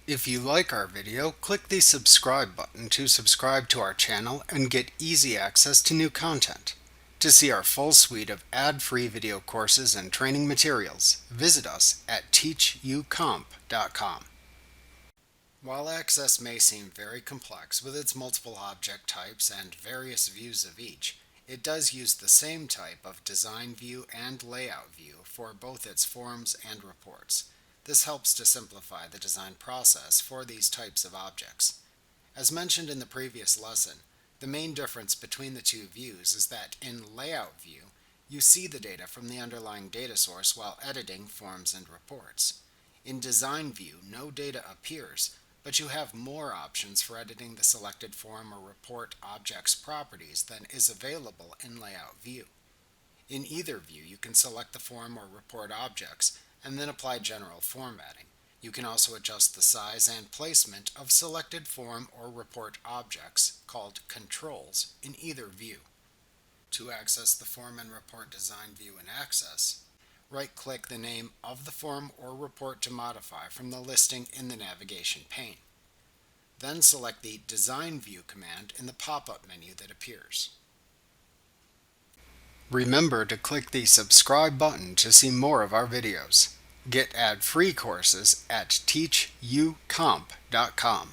If you like our video, click the subscribe button to subscribe to our channel and get easy access to new content. To see our full suite of ad-free video courses and training materials, visit us at teachucomp.com. While Access may seem very complex with its multiple object types and various views of each, it does use the same type of design view and layout view for both its forms and reports. This helps to simplify the design process for these types of objects. As mentioned in the previous lesson, the main difference between the two views is that in Layout View, you see the data from the underlying data source while editing forms and reports. In Design View, no data appears, but you have more options for editing the selected form or report object's properties than is available in Layout View. In either view, you can select the form or report objects and then apply general formatting. You can also adjust the size and placement of selected form or report objects, called controls, in either view. To access the Form and Report Design view in Access, right-click the name of the form or report to modify from the listing in the navigation pane. Then select the Design View command in the pop-up menu that appears. Remember to click the subscribe button to see more of our videos. Get ad-free courses at teachucomp.com.